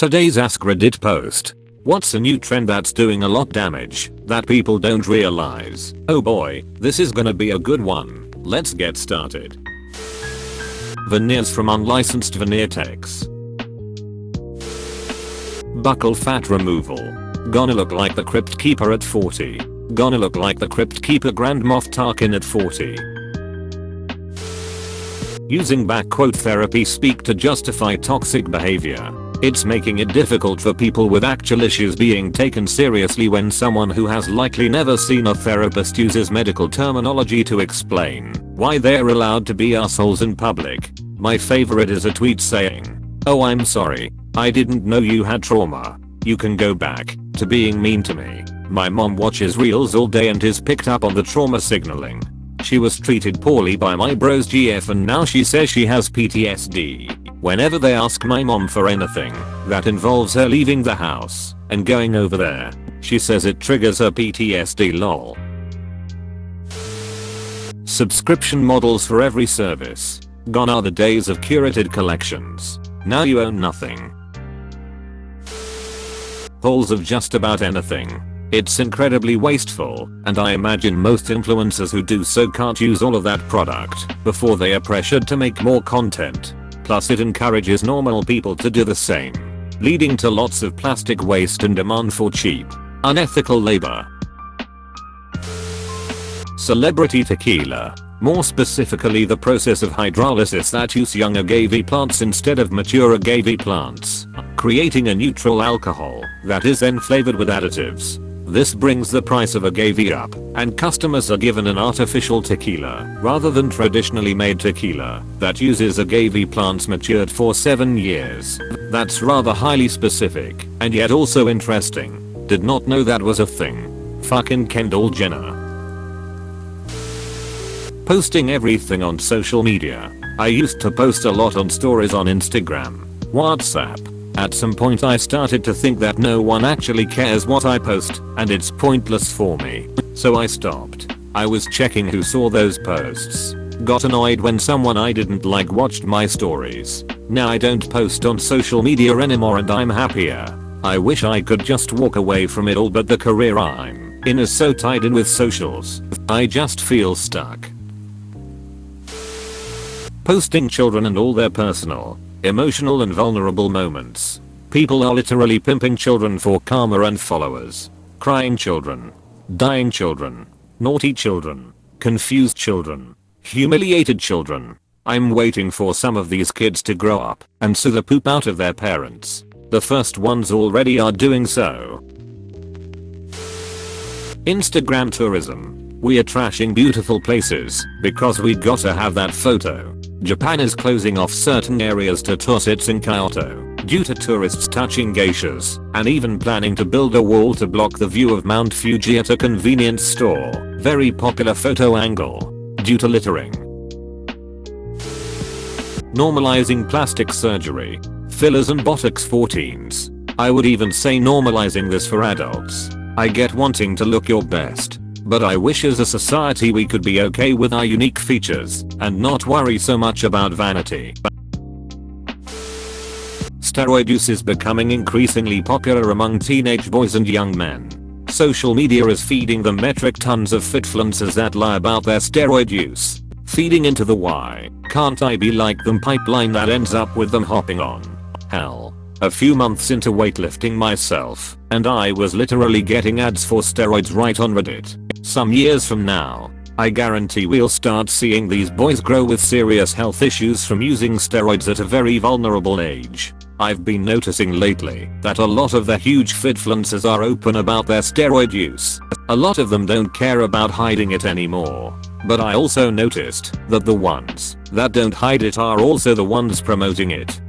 Today's AskReddit post. What's a new trend that's doing a lot damage that people don't realize? Oh boy, this is gonna be a good one. Let's get started. Veneers from unlicensed veneer techs. Buccal fat removal. Gonna look like the Crypt Keeper at 40. Gonna look like the Crypt Keeper Grand Moff Tarkin at 40. Using backquote therapy speak to justify toxic behavior. It's making it difficult for people with actual issues being taken seriously when someone who has likely never seen a therapist uses medical terminology to explain why they're allowed to be assholes in public. My favorite is a tweet saying, "Oh, I'm sorry. I didn't know you had trauma. You can go back to being mean to me. My mom watches reels all day and is picked up on the trauma signaling. She was treated poorly by my bros GF and now she says she has PTSD. Whenever they ask my mom for anything that involves her leaving the house and going over there, she says it triggers her PTSD lol." Subscription models for every service. Gone are the days of curated collections. Now you own nothing. Hauls of just about anything. It's incredibly wasteful, and I imagine most influencers who do so can't use all of that product before they are pressured to make more content. Plus it encourages normal people to do the same, leading to lots of plastic waste and demand for cheap, unethical labor. Celebrity tequila. More specifically the process of hydrolysis that use young agave plants instead of mature agave plants, creating a neutral alcohol that is then flavored with additives. This brings the price of agave up, and customers are given an artificial tequila rather than traditionally made tequila that uses agave plants matured for 7 years. That's rather highly specific, and yet also interesting. Did not know that was a thing. Fucking Kendall Jenner. Posting everything on social media. I used to post a lot on stories on Instagram, WhatsApp. At some point I started to think that no one actually cares what I post and it's pointless for me. So I stopped. I was checking who saw those posts. Got annoyed when someone I didn't like watched my stories. Now I don't post on social media anymore and I'm happier. I wish I could just walk away from it all, but the career I'm in is so tied in with socials. I just feel stuck. Posting children and all their personal, emotional and vulnerable moments. People are literally pimping children for karma and followers. Crying children. Dying children. Naughty children. Confused children. Humiliated children. I'm waiting for some of these kids to grow up and sue the poop out of their parents. The first ones already are doing so. Instagram tourism. We are trashing beautiful places because we gotta have that photo. Japan is closing off certain areas to tourists in Kyoto due to tourists touching geishas and even planning to build a wall to block the view of Mount Fuji at a convenience store. Very popular photo angle due to littering. Normalizing plastic surgery, fillers and botox for teens. I would even say normalizing this for adults. I get wanting to look your best, but I wish as a society we could be okay with our unique features and not worry so much about vanity. Steroid use is becoming increasingly popular among teenage boys and young men. Social media is feeding them metric tons of fitfluencers that lie about their steroid use, feeding into the "why can't I be like them" pipeline that ends up with them hopping on. Hell, a few months into weightlifting myself, and I was literally getting ads for steroids right on Reddit. Some years from now, I guarantee we'll start seeing these boys grow with serious health issues from using steroids at a very vulnerable age. I've been noticing lately that a lot of the huge fitfluencers are open about their steroid use. A lot of them don't care about hiding it anymore. But I also noticed that the ones that don't hide it are also the ones promoting it.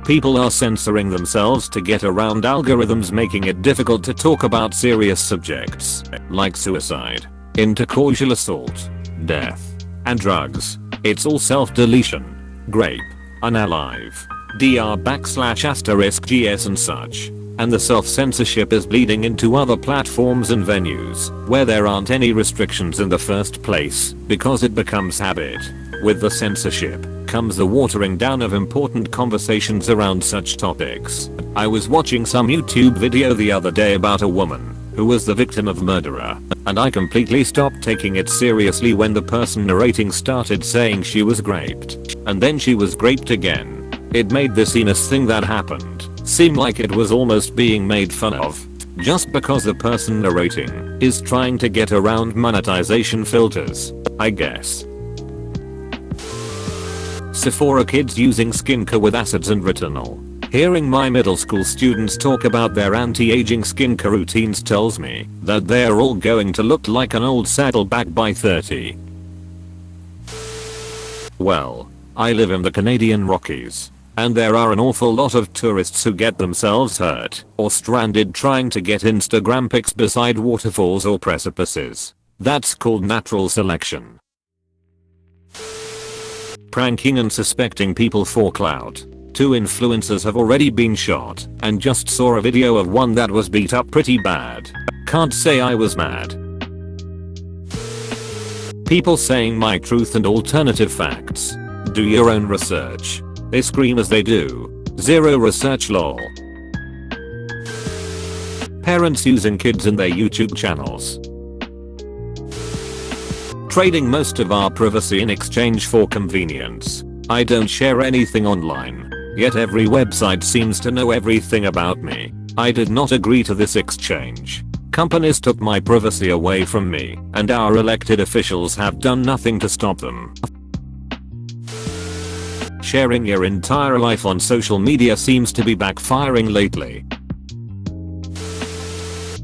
People are censoring themselves to get around algorithms making it difficult to talk about serious subjects like suicide, intercordial assault, death, and drugs. It's all self-deletion. Grape, unalive, dr/*gs and such. And the self-censorship is bleeding into other platforms and venues where there aren't any restrictions in the first place because it becomes habit. With the censorship, comes the watering down of important conversations around such topics. I was watching some YouTube video the other day about a woman who was the victim of murderer, and I completely stopped taking it seriously when the person narrating started saying she was raped, and then she was raped again. It made this heinous thing that happened seem like it was almost being made fun of, just because the person narrating is trying to get around monetization filters, I guess. Sephora kids using skincare with acids and retinol. Hearing my middle school students talk about their anti-aging skincare routines tells me that they're all going to look like an old saddleback by 30. Well, I live in the Canadian Rockies, and there are an awful lot of tourists who get themselves hurt or stranded trying to get Instagram pics beside waterfalls or precipices. That's called natural selection. Pranking and suspecting people for clout. 2 influencers have already been shot, and just saw a video of one that was beat up pretty bad. Can't say I was mad. People saying my truth and alternative facts. Do your own research. They scream as they do. Zero research lol. Parents using kids in their YouTube channels. Trading most of our privacy in exchange for convenience. I don't share anything online, yet every website seems to know everything about me. I did not agree to this exchange. Companies took my privacy away from me, and our elected officials have done nothing to stop them. Sharing your entire life on social media seems to be backfiring lately.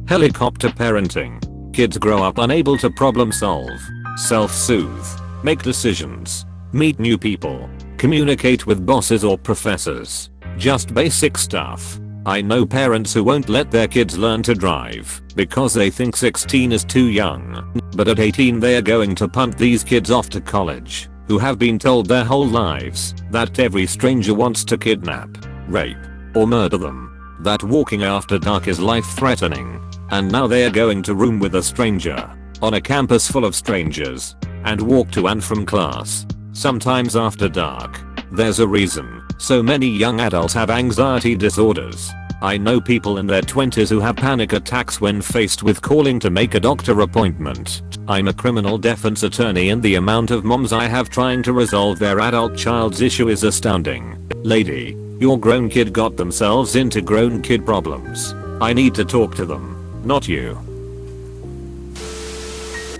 Helicopter parenting. Kids grow up unable to problem solve, self-soothe, make decisions, meet new people, communicate with bosses or professors. Just basic stuff. I know parents who won't let their kids learn to drive because they think 16 is too young, but at 18 they are going to punt these kids off to college, who have been told their whole lives that every stranger wants to kidnap, rape, or murder them, that walking after dark is life-threatening, and now they are going to room with a stranger on a campus full of strangers and walk to and from class, sometimes after dark. There's a reason so many young adults have anxiety disorders. I know people in their 20s who have panic attacks when faced with calling to make a doctor appointment. I'm a criminal defense attorney, and the amount of moms I have trying to resolve their adult child's issue is astounding. Lady, your grown kid got themselves into grown kid problems. I need to talk to them, not you.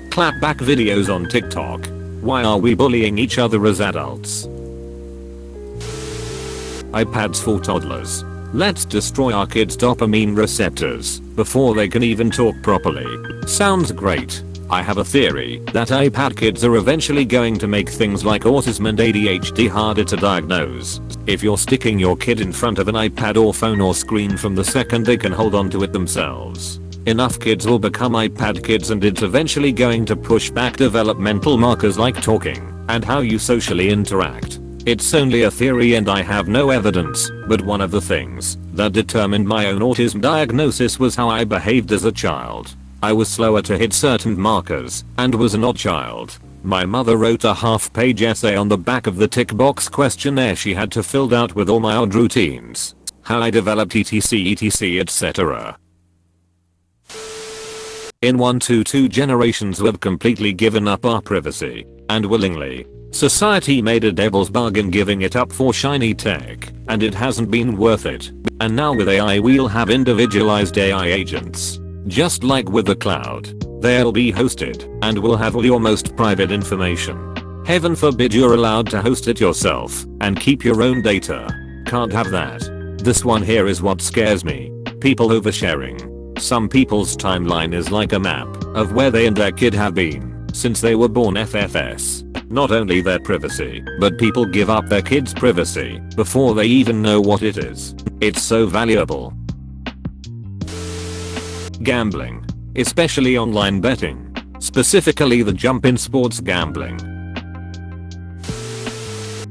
Clapback videos on TikTok. Why are we bullying each other as adults? iPads for toddlers. Let's destroy our kids' dopamine receptors before they can even talk properly. Sounds great. I have a theory that iPad kids are eventually going to make things like autism and ADHD harder to diagnose. If you're sticking your kid in front of an iPad or phone or screen from the second they can hold on to it themselves, enough kids will become iPad kids, and it's eventually going to push back developmental markers like talking and how you socially interact. It's only a theory and I have no evidence, but one of the things that determined my own autism diagnosis was how I behaved as a child. I was slower to hit certain markers and was an odd child. My mother wrote a half-page essay on the back of the tick box questionnaire she had to fill out with all my odd routines, how I developed etc etc. In 1 to 2 generations we've completely given up our privacy, and willingly. Society made a devil's bargain giving it up for shiny tech, and it hasn't been worth it. And now with AI we'll have individualized AI agents. Just like with the cloud, they'll be hosted and will have all your most private information. Heaven forbid you're allowed to host it yourself and keep your own data. Can't have that. This one here is what scares me. People oversharing. Some people's timeline is like a map of where they and their kid have been since they were born. FFS. Not only their privacy, but people give up their kids' privacy before they even know what it is. It's so valuable. Gambling. Especially online betting. Specifically the jump in sports gambling.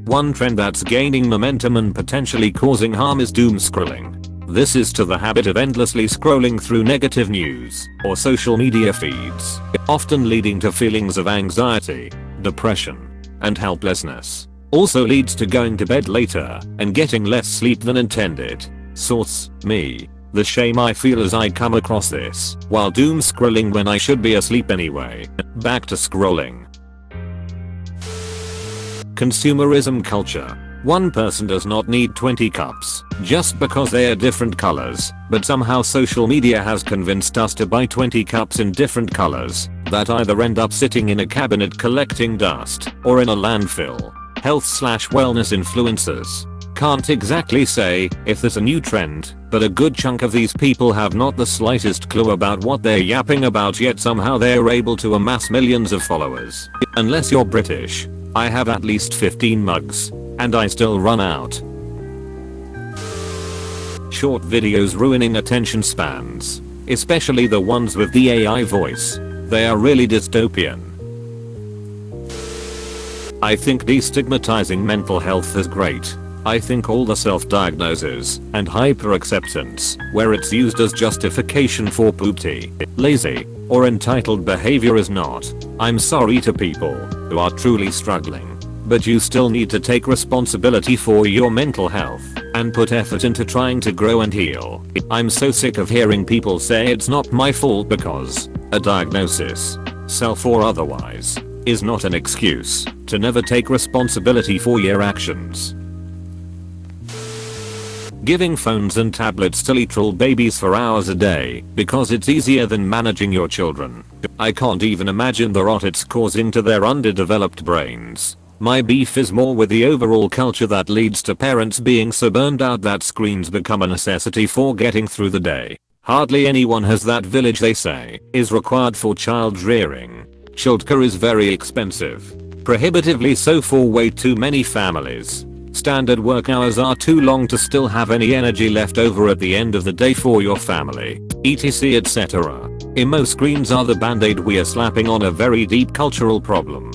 One trend that's gaining momentum and potentially causing harm is doom scrolling. This is to the habit of endlessly scrolling through negative news or social media feeds, often leading to feelings of anxiety, depression, and helplessness. Also leads to going to bed later and getting less sleep than intended. Source: me. The shame I feel as I come across this while doom scrolling when I should be asleep anyway. Back to scrolling. Consumerism culture. One person does not need 20 cups just because they are different colors, but somehow social media has convinced us to buy 20 cups in different colors that either end up sitting in a cabinet collecting dust or in a landfill. Health/wellness influencers. Can't exactly say if there's a new trend, but a good chunk of these people have not the slightest clue about what they're yapping about, yet somehow they're able to amass millions of followers. Unless you're British. I have at least 15 mugs, and I still run out. Short videos ruining attention spans, especially the ones with the AI voice. They are really dystopian. I think destigmatizing mental health is great. I think all the self-diagnoses and hyper-acceptance where it's used as justification for poopty, lazy, or entitled behavior is not. I'm sorry to people who are truly struggling, but you still need to take responsibility for your mental health and put effort into trying to grow and heal. I'm so sick of hearing people say it's not my fault because a diagnosis, self or otherwise, is not an excuse to never take responsibility for your actions. Giving phones and tablets to literal babies for hours a day because it's easier than managing your children. I can't even imagine the rot it's causing to their underdeveloped brains. My beef is more with the overall culture that leads to parents being so burned out that screens become a necessity for getting through the day. Hardly anyone has that village they say is required for child rearing. Childcare is very expensive. Prohibitively so for way too many families. Standard work hours are too long to still have any energy left over at the end of the day for your family, etc etc. Emo screens are the band-aid we are slapping on a very deep cultural problem.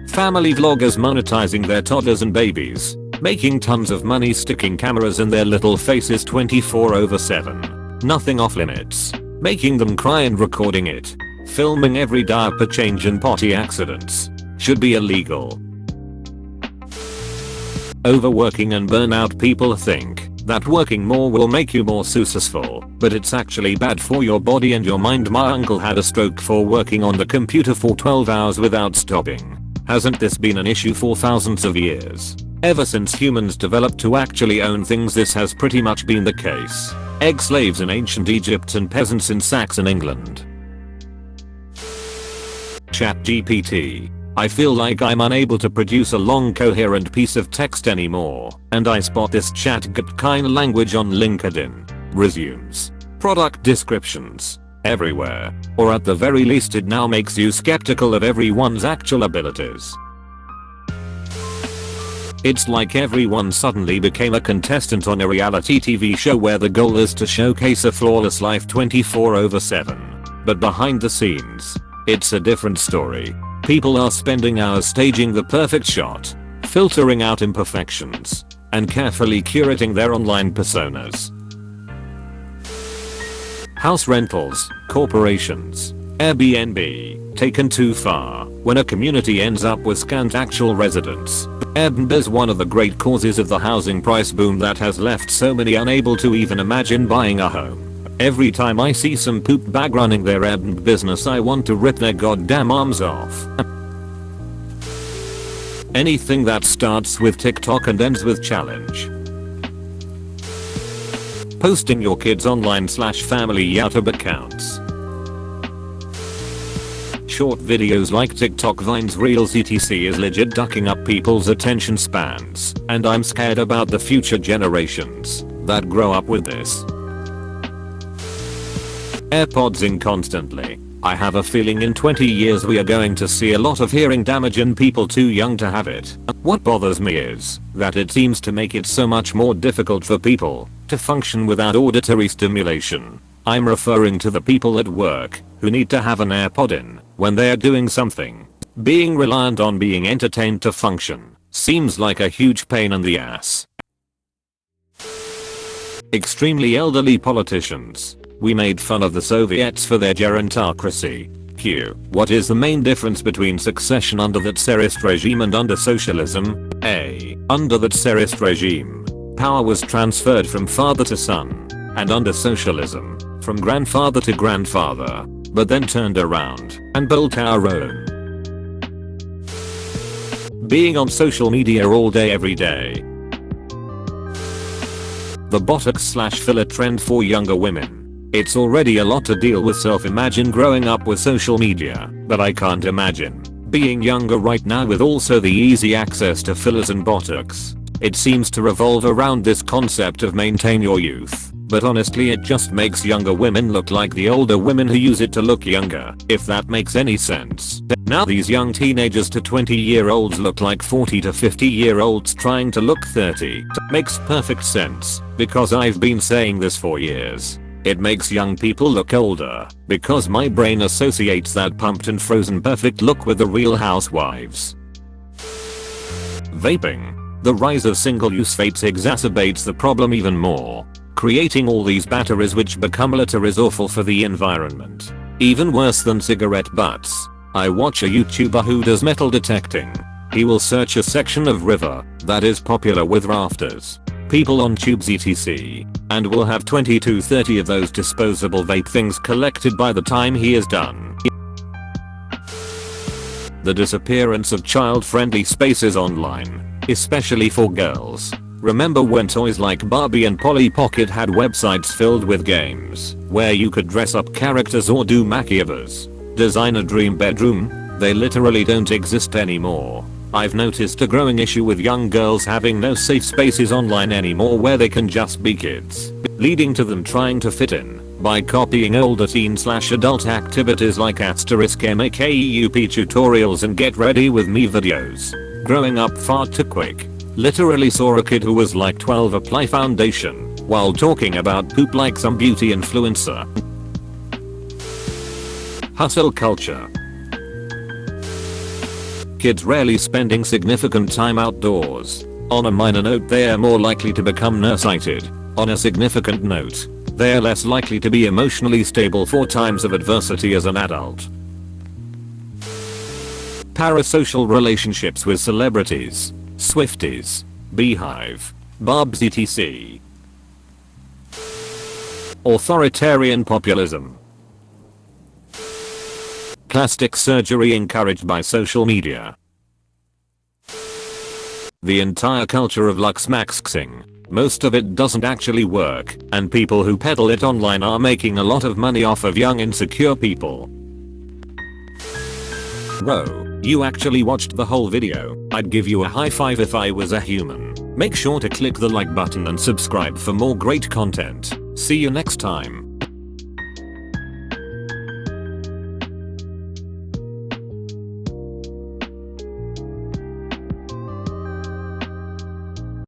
Family vloggers monetizing their toddlers and babies, making tons of money sticking cameras in their little faces 24/7. Nothing off limits. Making them cry and recording it. Filming every diaper change and potty accidents. Should be illegal. Overworking and burnout. People think that working more will make you more successful, but it's actually bad for your body and your mind. My uncle had a stroke for working on the computer for 12 hours without stopping. Hasn't this been an issue for thousands of years? Ever since humans developed to actually own things, this has pretty much been the case. Egg slaves in ancient Egypt and peasants in Saxon England. ChatGPT. I feel like I'm unable to produce a long coherent piece of text anymore, and I spot this chat kind of language on LinkedIn. Resumes. Product descriptions. Everywhere. Or at the very least it now makes you skeptical of everyone's actual abilities. It's like everyone suddenly became a contestant on a reality TV show where the goal is to showcase a flawless life 24/7. But behind the scenes, it's a different story. People are spending hours staging the perfect shot, filtering out imperfections, and carefully curating their online personas. House rentals, corporations, Airbnb, taken too far. When a community ends up with scant actual residents. Airbnb is one of the great causes of the housing price boom that has left so many unable to even imagine buying a home. Every time I see some poop bag running their Airbnb business, I want to rip their goddamn arms off. Anything that starts with TikTok and ends with challenge. Posting your kids online /family YouTube accounts. Short videos like TikTok, Vines, Reels etc is legit ducking up people's attention spans, and I'm scared about the future generations that grow up with this. AirPodsing constantly. I have a feeling in 20 years we are going to see a lot of hearing damage in people too young to have it. What bothers me is that it seems to make it so much more difficult for people to function without auditory stimulation. I'm referring to the people at work who need to have an AirPod in when they are doing something. Being reliant on being entertained to function seems like a huge pain in the ass. Extremely elderly politicians. We made fun of the Soviets for their gerontocracy. FAQ. What is the main difference between succession under the Tsarist regime and under socialism? A. Under the Tsarist regime, power was transferred from father to son, and under socialism, from grandfather to grandfather, but then turned around and built our own. Being on social media all day every day. The botox/filler trend for younger women. It's already a lot to deal with. Imagine growing up with social media, but I can't imagine being younger right now with also the easy access to fillers and botox. It seems to revolve around this concept of maintain your youth, but honestly it just makes younger women look like the older women who use it to look younger, if that makes any sense. Now these young teenagers to 20-year-olds look like 40 to 50-year-olds trying to look 30. Makes perfect sense, because I've been saying this for years. It makes young people look older, because my brain associates that pumped and frozen perfect look with the Real Housewives. Vaping. The rise of single-use vapes exacerbates the problem even more, creating all these batteries which become litter awful for the environment. Even worse than cigarette butts. I watch a YouTuber who does metal detecting. He will search a section of river that is popular with rafters, people on tubes etc, and will have 20 to 30 of those disposable vape things collected by the time he is done. The disappearance of child-friendly spaces online, especially for girls. Remember when toys like Barbie and Polly Pocket had websites filled with games where you could dress up characters or do makeovers? Design a dream bedroom? They literally don't exist anymore. I've noticed a growing issue with young girls having no safe spaces online anymore where they can just be kids, leading to them trying to fit in by copying older teen/adult activities like *makeup tutorials and get ready with me videos. Growing up far too quick. Literally saw a kid who was like 12 apply foundation while talking about poop like some beauty influencer. Hustle culture. Kids rarely spending significant time outdoors. On a minor note, they are more likely to become nearsighted. On a significant note, they are less likely to be emotionally stable for times of adversity as an adult. Parasocial relationships with celebrities, Swifties, Beehive, Barbs etc. Authoritarian populism. Plastic surgery encouraged by social media. The entire culture of luxmaxing. Most of it doesn't actually work, and people who peddle it online are making a lot of money off of young insecure people. Bro, you actually watched the whole video. I'd give you a high five if I was a human. Make sure to click the like button and subscribe for more great content. See you next time.